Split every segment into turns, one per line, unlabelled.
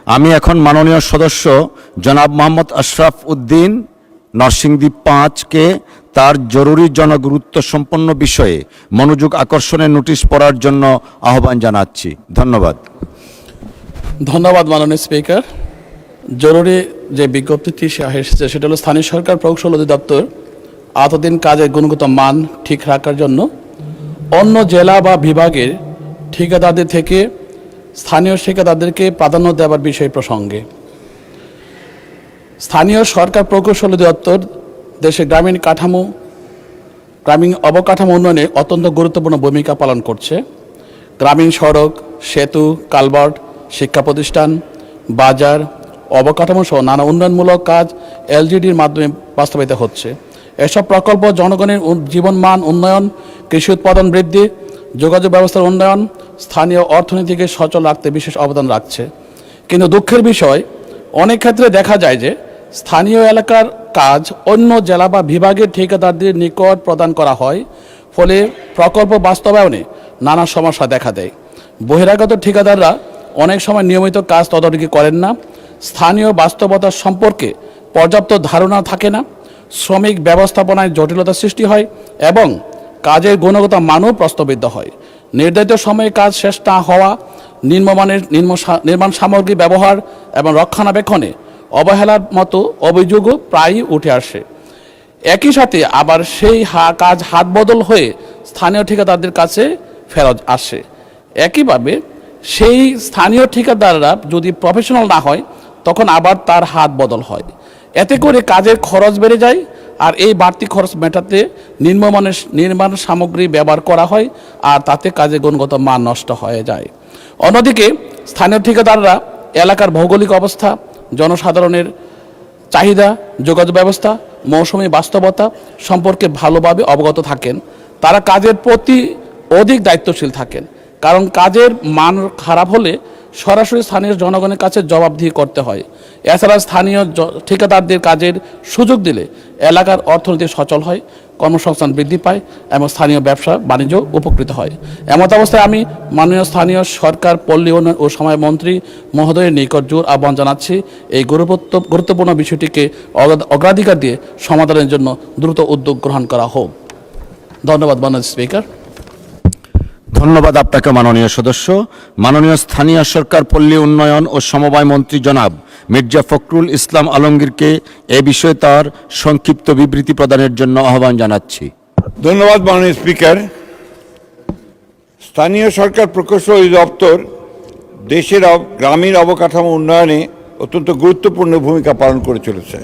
আমি এখন মাননীয় সদস্য জনাব মোহাম্মদ আশরাফ উদ্দিন নরসিংদী 5-কে তার জরুরি জনগুরুত্ব সম্পন্ন বিষয়ে মনোযোগ আকর্ষণের নোটিশ পড়ার জন্য আহ্বান জানাচ্ছি। ধন্যবাদ।
ধন্যবাদ মাননীয় স্পিকার। জরুরি যে বিজ্ঞপ্তিটি এসেছে সেটা হলো স্থানীয় সরকার প্রকৌশল অধিদপ্তর এতদিন কাজের গুণগত মান ঠিক রাখার জন্য অন্য জেলা বা বিভাগের ঠিকাদারদের থেকে স্থানীয় ঠিকাদারদেরকে প্রাধান্য দেওয়ার বিষয় প্রসঙ্গে স্থানীয় সরকার প্রকৌশল অধিদপ্তর দেশের গ্রামীণ অবকাঠামো উন্নয়নে অত্যন্ত গুরুত্বপূর্ণ ভূমিকা পালন করছে। গ্রামীণ সড়ক, সেতু, কালভার্ট, শিক্ষা প্রতিষ্ঠান, বাজার, অবকাঠামো সহ নানা উন্নয়নমূলক কাজ এলজিডির মাধ্যমে বাস্তবায়িত হচ্ছে। এসব প্রকল্প জনগণের জীবনমান উন্নয়ন, কৃষি উৎপাদন বৃদ্ধি, যোগাযোগ ব্যবস্থার উন্নয়ন, স্থানীয় অর্থনীতিকে সচল রাখতে বিশেষ অবদান রাখছে। কিন্তু দুঃখের বিষয়, অনেক ক্ষেত্রে দেখা যায় যে স্থানীয় এলাকার কাজ অন্য জেলা বা বিভাগের ঠিকাদারদের নিকট প্রদান করা হয়, ফলে প্রকল্প বাস্তবায়নে নানা সমস্যা দেখা দেয়। বহিরাগত ঠিকাদাররা অনেক সময় নিয়মিত কাজ তদারকি করেন না, স্থানীয় বাস্তবতা সম্পর্কে পর্যাপ্ত ধারণা থাকে না, শ্রমিক ব্যবস্থাপনায় জটিলতা সৃষ্টি হয় এবং কাজের গুণগত মানও প্রশ্নবিদ্ধ হয়। নির্ধারিত সময়ে কাজ শেষ না হওয়া, নির্মাণ সামগ্রী ব্যবহার এবং রক্ষণাবেক্ষণে অবহেলার মতো অভিযোগও প্রায়ই উঠে আসে। একই সাথে আবার সেই কাজ হাত বদল হয়ে স্থানীয় ঠিকাদারদের কাছে ফেরত আসে। একইভাবে সেই স্থানীয় ঠিকাদাররা যদি প্রফেশনাল না হয় তখন আবার তার হাত বদল হয়। এতে করে কাজের খরচ বেড়ে যায়, আর এই বাড়তি খরচ মেটাতে নির্মাণ সামগ্রী ব্যবহার করা হয়, আর তাতে কাজের গুণগত মান নষ্ট হয়ে যায়। অন্যদিকে স্থানীয় ঠিকাদাররা এলাকার ভৌগোলিক অবস্থা, জনসাধারণের চাহিদা, যোগাযোগ ব্যবস্থা, মৌসুমী বাস্তবতা সম্পর্কে ভালোভাবে অবগত থাকেন। তারা কাজের প্রতি অধিক দায়িত্বশীল থাকেন, কারণ কাজের মান খারাপ হলে সরাসরি স্থানীয় জনগণের কাছে জবাবদিহি করতে হয়। এছাড়া স্থানীয় ঠিকাদারদের কাজের সুযোগ দিলে এলাকার অর্থনীতি সচল হয়, কর্মসংস্থান বৃদ্ধি পায় এবং স্থানীয় ব্যবসা বাণিজ্য উপকৃত হয়। এমত অবস্থায় আমি মাননীয় স্থানীয় সরকার, পল্লী উন্নয়ন ও সমবায় মন্ত্রী মহোদয়ের নিকট জোর আহ্বান জানাচ্ছি, এই গুরুত্বপূর্ণ বিষয়টিকে অগ্রাধিকার দিয়ে সমাধানের জন্য দ্রুত উদ্যোগ গ্রহণ করা হোক। ধন্যবাদ মাননীয় স্পিকার।
ধন্যবাদ আপনাকে মাননীয় সদস্য। মাননীয় স্থানীয় সরকার, পল্লী উন্নয়ন ও সমবায় মন্ত্রী জনাব মির্জা ফখরুল ইসলাম আলমগীরকে এ বিষয়ে তার সংক্ষিপ্ত বিবৃতি প্রদানের জন্য আহ্বান জানাচ্ছি।
ধন্যবাদ মাননীয় স্পিকার। স্থানীয় সরকার প্রকৌশল অধিদপ্তর দেশের গ্রামীণ অবকাঠামো উন্নয়নে অত্যন্ত গুরুত্বপূর্ণ ভূমিকা পালন করে চলেছে।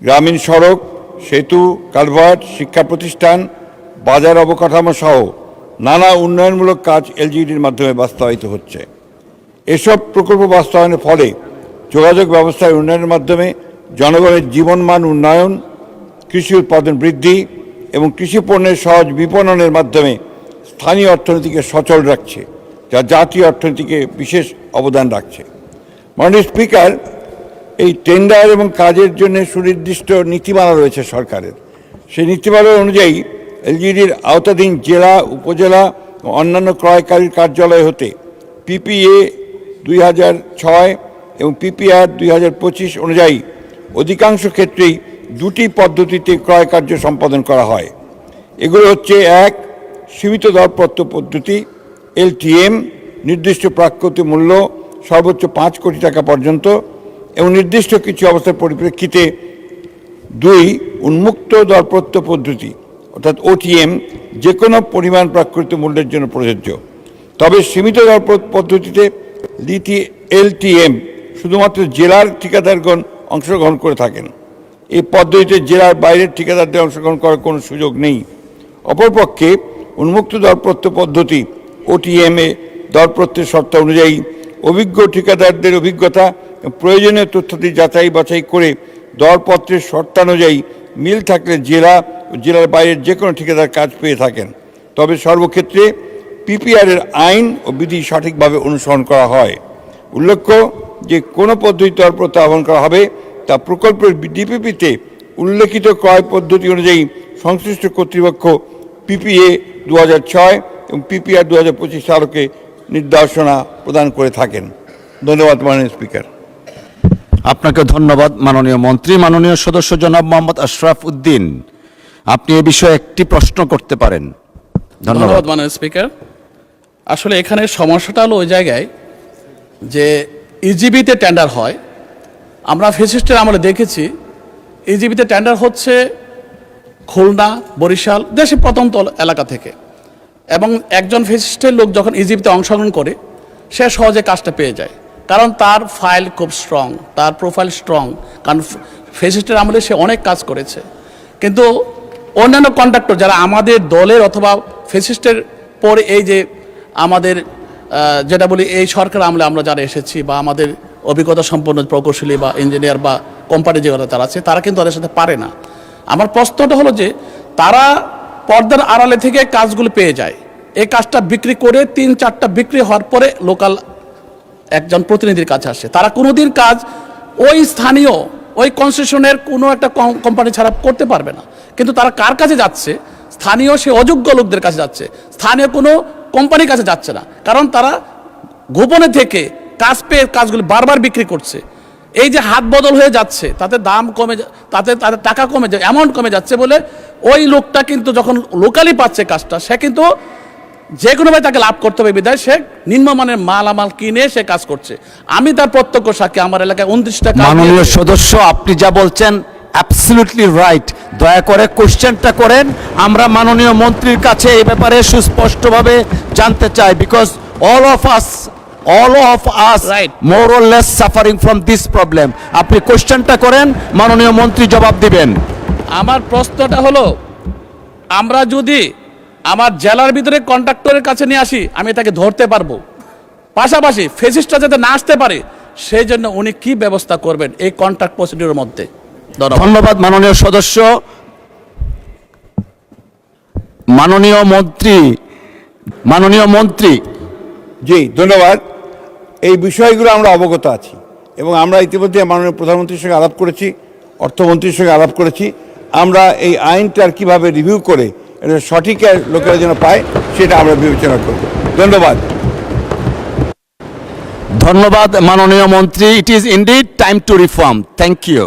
গ্রামীণ সড়ক, সেতু, কালভার্ট, শিক্ষা প্রতিষ্ঠান, বাজার অবকাঠামো সহ নানা উন্নয়নমূলক কাজ এলজিডির মাধ্যমে বাস্তবায়িত হচ্ছে। এসব প্রকল্প বাস্তবায়নের ফলে যোগাযোগ ব্যবস্থার উন্নয়নের মাধ্যমে জনগণের জীবনমান উন্নয়ন, কৃষি উৎপাদন বৃদ্ধি এবং কৃষি পণ্যের সহজ বিপণনের মাধ্যমে স্থানীয় অর্থনীতিকে সচল রাখছে, যা জাতীয় অর্থনীতিকে বিশেষ অবদান রাখছে। মাননীয় স্পিকার, এই টেন্ডার এবং কাজের জন্য সুনির্দিষ্ট নীতিমালা রয়েছে সরকারের। সেই নীতিমালা অনুযায়ী এলজিডির আওতাধীন জেলা, উপজেলা ও অন্যান্য ক্রয়কারীর কার্যালয় হতে পিপিএ 2006 এবং পিপিআর 2025 অনুযায়ী অধিকাংশ ক্ষেত্রেই দুটি পদ্ধতিতে ক্রয় কার্য সম্পাদন করা হয়। এগুলো হচ্ছে: 1, সীমিত দরপত্র পদ্ধতি এলটিএম, নির্দিষ্ট প্রাপ্যতা মূল্য সর্বোচ্চ 5 কোটি টাকা পর্যন্ত এবং নির্দিষ্ট কিছু অবস্থার পরিপ্রেক্ষিতে। 2, উন্মুক্ত দরপত্র পদ্ধতি অর্থাৎ ওটিএম, যে কোনো পরিমাণ প্রাকৃতিক মূল্যের জন্য প্রযোজ্য। তবে সীমিত দরপত্র পদ্ধতিতে এলটিএম শুধুমাত্র জেলার ঠিকাদারগণ অংশগ্রহণ করে থাকেন। এই পদ্ধতিতে জেলার বাইরের ঠিকাদারদের অংশগ্রহণ করার কোনো সুযোগ নেই। অপরপক্ষে উন্মুক্ত দরপত্র পদ্ধতি ওটিএমে দরপত্রের শর্ত অনুযায়ী অভিজ্ঞ ঠিকাদারদের অভিজ্ঞতা প্রয়োজনীয় তথ্যাদি যাচাই বাছাই করে দরপত্রের শর্তানুযায়ী মিল থাকলে জেলা ও জেলার বাইরের যে কোনো ঠিকাদার কাজ পেয়ে থাকেন। তবে সর্বক্ষেত্রে পিপিআরের আইন ও বিধি সঠিকভাবে অনুসরণ করা হয়। উল্লেখ্য যে কোনো পদ্ধতি দরপত্র আহ্বান করা হবে তা প্রকল্পের ডিপিপিতে উল্লেখিত ক্রয় পদ্ধতি অনুযায়ী সংশ্লিষ্ট কর্তৃপক্ষ পিপিএ 2006 এবং পিপিআর 2025 সালকে নির্দেশনা প্রদান করে থাকেন। ধন্যবাদ মাননীয় স্পিকার।
আপনাকে ধন্যবাদ মাননীয় মন্ত্রী। মাননীয় সদস্য জনাব মোহাম্মদ আশরাফ উদ্দিন, আপনি এ বিষয়ে একটি প্রশ্ন করতে পারেন। ধন্যবাদ।
ধন্যবাদ মাননীয় স্পিকার। আসলে এখানে সমস্যাটা হলো ওই জায়গায় যে ইজিবিতে টেন্ডার হয়, আমরা ফেসিস্টের আমলে দেখেছি ইজিবিতে টেন্ডার হচ্ছে খুলনা, বরিশাল, দেশের প্রত্যন্ত এলাকা থেকে, এবং একজন ফেসিস্টের লোক যখন ইজিবিতে অংশগ্রহণ করে সে সহজে কাজটা পেয়ে যায়, কারণ তার ফাইল খুব স্ট্রং, তার প্রোফাইল স্ট্রং, কারণ ফেসিস্টের আমলে সে অনেক কাজ করেছে। কিন্তু অন্যান্য কন্ট্রাক্টর যারা আমাদের দলের অথবা ফেসিস্টের পরে এই যে আমাদের যেটা বলি এই সরকার আমলে আমরা যারা এসেছি বা আমাদের অভিজ্ঞতা সম্পন্ন প্রকৌশলী বা ইঞ্জিনিয়ার বা কোম্পানি যেগুলো তারা আছে, তারা কিন্তু তাদের সাথে পারে না। আমার প্রশ্নটা হলো যে তারা পর্দার আড়ালে থেকে কাজগুলো পেয়ে যায়, এই কাজটা বিক্রি করে 3-4টা বিক্রি হওয়ার পরে লোকাল একজন প্রতিনিধির কাছে আসে, তারা কোনোদিন কাজ ওই স্থানীয় ওই কনসেশনের কোনো একটা কোম্পানি ছাড়া করতে পারবে না। কিন্তু তারা কার কাছে যাচ্ছে? স্থানীয় সে অযোগ্য লোকদের কাছে যাচ্ছে, স্থানীয় কোনো কোম্পানির কাছে যাচ্ছে না, কারণ তারা গোপনে থেকে কাজ পেয়ে কাজগুলি বারবার বিক্রি করছে। এই যে হাত বদল হয়ে যাচ্ছে, তাতে দাম কমে, তাতে তাদের টাকা কমে, অ্যামাউন্ট কমে যাচ্ছে বলে ওই লোকটা কিন্তু যখন লোকালি পাচ্ছে কাজটা, সে কিন্তু যে কোনোভাবে তাকে লাভ করতে হবে বিধায় সে নিম্নমানের মালামাল কিনে সে কাজ করছে। আমি তার প্রত্যক্ষ সাক্ষী, আমার এলাকায় 29টা কাজ।
মাননীয় সদস্য, আপনি যা বলছেন অ্যাবসলিউটলি রাইট। দয়া করে কোশ্চেনটা করেন, আমরা মাননীয় মন্ত্রীর কাছে এই ব্যাপারে সুস্পষ্টভাবে জানতে চাই, because all of us
Right.
more or less suffering from this problem. আপনি কোশ্চেনটা করেন, মাননীয় মন্ত্রী জবাব দিবেন।
আমার প্রশ্নটা হলো, আমরা যদি আমার জেলার ভিতরে কন্ট্রাক্টরের কাছে নিয়ে আসি, আমি তাকে ধরতে পারবো, পাশাপাশি ফেসিস্টটা যাতে না আসতে পারে সেই জন্য উনি কি ব্যবস্থা করবেন এই কন্ট্রাক্ট প্রসিডিউরের মধ্যে?
ধন্যবাদ মাননীয় সদস্য। মাননীয় মন্ত্রী।
জি ধন্যবাদ। এই বিষয়গুলো আমরা অবগত আছি এবং আমরা ইতিমধ্যে মাননীয় প্রধানমন্ত্রীর সঙ্গে আলাপ করেছি, অর্থমন্ত্রীর সঙ্গে আলাপ করেছি। আমরা এই আইনটার কিভাবে রিভিউ করে এটা সঠিক লোকেরা যেন পায় সেটা আমরা বিবেচনা করব। ধন্যবাদ।
ধন্যবাদ মাননীয় মন্ত্রী। It is indeed time to reform. Thank you.